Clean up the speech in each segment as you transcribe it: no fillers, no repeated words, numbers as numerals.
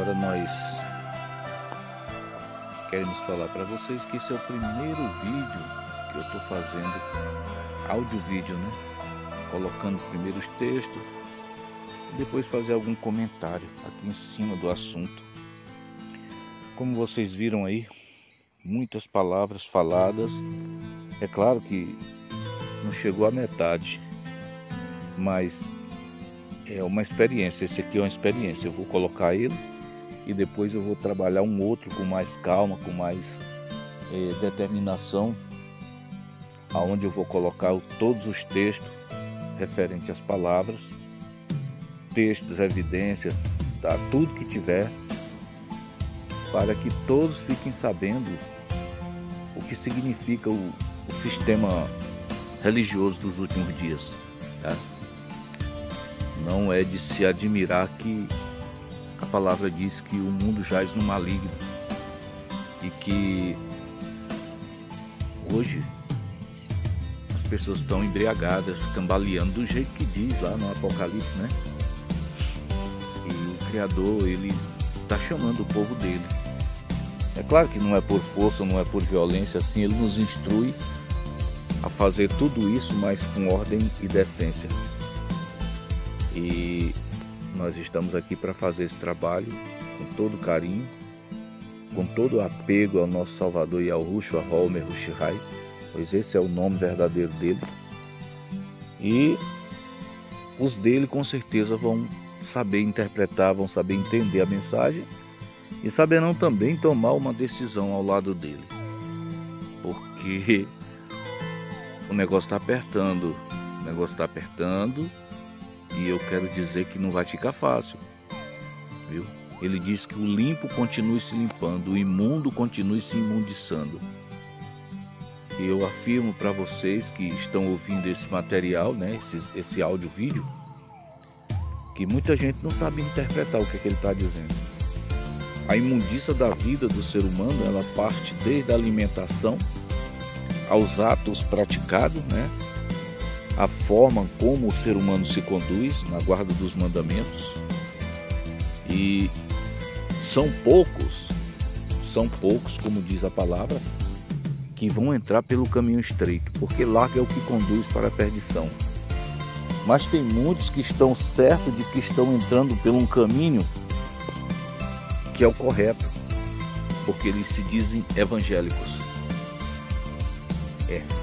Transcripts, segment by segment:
Agora nós queremos falar para vocês que esse é o primeiro vídeo que eu estou fazendo, áudio-vídeo, né? Colocando primeiro os textos e depois fazer algum comentário aqui em cima do assunto. Como vocês viram aí, muitas palavras faladas. É claro que não chegou à metade, mas é uma experiência. Esse aqui é uma experiência. Eu vou colocar ele e depois eu vou trabalhar um outro com mais calma, com mais determinação, aonde eu vou colocar todos os textos referentes às palavras, textos, evidência, tá? Tudo que tiver, para que todos fiquem sabendo o que significa o sistema religioso dos últimos dias, tá? Não é de se admirar que a palavra diz que o mundo jaz no maligno e que hoje as pessoas estão embriagadas, cambaleando do jeito que diz lá no Apocalipse, né? E o Criador, ele está chamando o povo dele. É claro que não é por força, não é por violência, assim, ele nos instrui a fazer tudo isso, mas com ordem e decência. E nós estamos aqui para fazer esse trabalho com todo carinho, com todo apego ao nosso Salvador Yahushua HaMashiach, pois esse é o nome verdadeiro dele. E os dele com certeza vão saber interpretar, vão saber entender a mensagem e saberão também tomar uma decisão ao lado dele. Porque o negócio está apertando, e eu quero dizer que não vai ficar fácil, viu? Ele diz que o limpo continue se limpando, o imundo continue se imundiçando. E eu afirmo para vocês que estão ouvindo esse material, né, esse áudio-vídeo, que muita gente não sabe interpretar o que ele está dizendo. A imundícia da vida do ser humano, ela parte desde a alimentação aos atos praticados, né? A forma como o ser humano se conduz na guarda dos mandamentos. E são poucos, como diz a palavra, que vão entrar pelo caminho estreito, porque largo é o que conduz para a perdição. Mas tem muitos que estão certos de que estão entrando por um caminho que é o correto, porque eles se dizem evangélicos.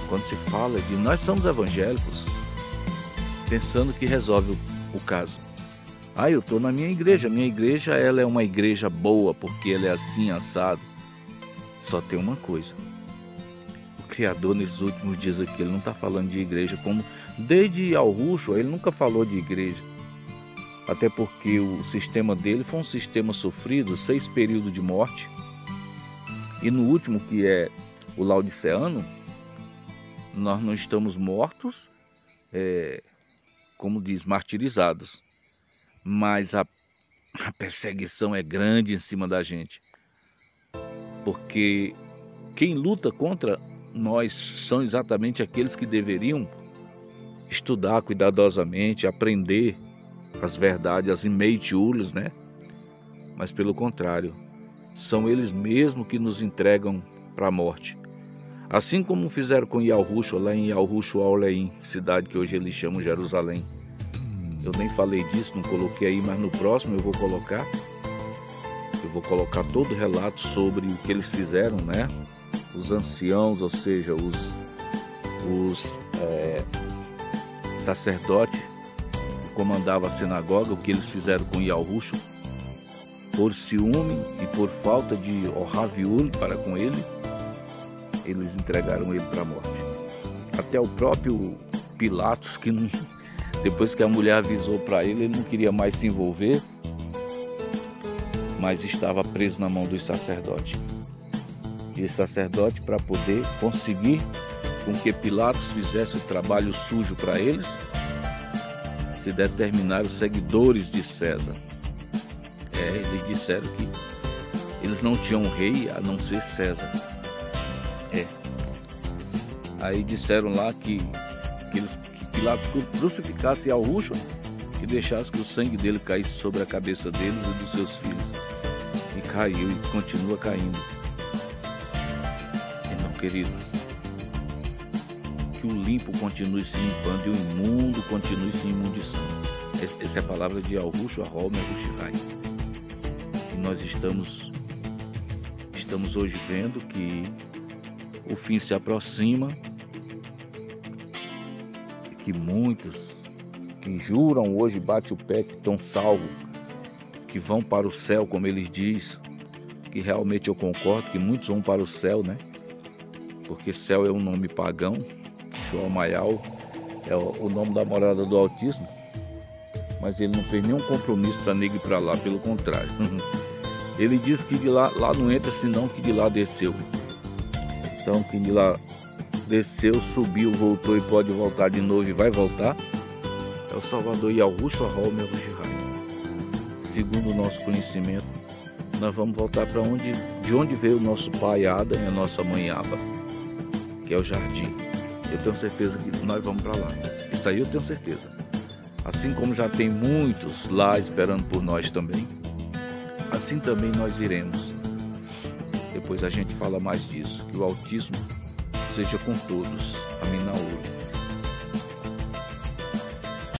Quando se fala de nós somos evangélicos, pensando que resolve o caso. Eu estou na minha igreja ela é uma igreja boa, porque ela é assim, assado. Só tem uma coisa, o Criador nesses últimos dias aqui, ele não está falando de igreja, como desde Yahushua, ele nunca falou de igreja. Até porque o sistema dele foi um sistema sofrido, 6 períodos de morte. E no último, que é o Laodiceano, nós não estamos mortos, como diz, martirizados. Mas a perseguição é grande em cima da gente. Porque quem luta contra nós são exatamente aqueles que deveriam estudar cuidadosamente, aprender as verdades, as imeitiulas, né? Mas pelo contrário, são eles mesmos que nos entregam para a morte. Assim como fizeram com Yahushua, lá em Yahushua Oleim, cidade que hoje eles chamam Jerusalém. Eu nem falei disso, não coloquei aí, mas no próximo eu vou colocar. Eu vou colocar todo o relato sobre o que eles fizeram, né? Os anciãos, ou seja, os sacerdotes que comandavam a sinagoga, o que eles fizeram com Yahushua, por ciúme e por falta de Ohaviul para com ele, eles entregaram ele para a morte. Até o próprio Pilatos, que não, depois que a mulher avisou para ele, ele não queria mais se envolver, mas estava preso na mão dos sacerdotes. E esse sacerdote, para poder conseguir com que Pilatos fizesse o trabalho sujo para eles, se determinaram seguidores de César. Eles disseram que eles não tinham rei a não ser César. Aí disseram lá que Pilatos crucificasse Yahushua e deixasse que o sangue dele caísse sobre a cabeça deles e dos seus filhos. caiu e continua caindo. Então, queridos, que o limpo continue se limpando e o imundo continue se imundiçando. Essa é a palavra de Yahushua HaMashiach. E nós estamos hoje vendo que o fim se aproxima, que muitos que juram hoje, bate o pé, que estão salvos, que vão para o céu, como eles dizem, que realmente eu concordo, que muitos vão para o céu, né? Porque céu é um nome pagão, Shomayal é o nome da morada do Altíssimo, mas ele não fez nenhum compromisso para nego ir para lá, pelo contrário. Ele disse que de lá não entra, senão que de lá desceu. Então, quem de lá desceu, subiu, voltou e pode voltar de novo e vai voltar, é o Salvador Yahushua HaMashiach. Segundo o nosso conhecimento, nós vamos voltar para de onde veio o nosso pai Adam e a nossa mãe Ava, que é o jardim. Eu tenho certeza que nós vamos para lá. Isso aí eu tenho certeza. Assim como já tem muitos lá esperando por nós também, assim também nós iremos. Depois a gente fala mais disso. Que o Altíssimo seja com todos. Amém na ouro.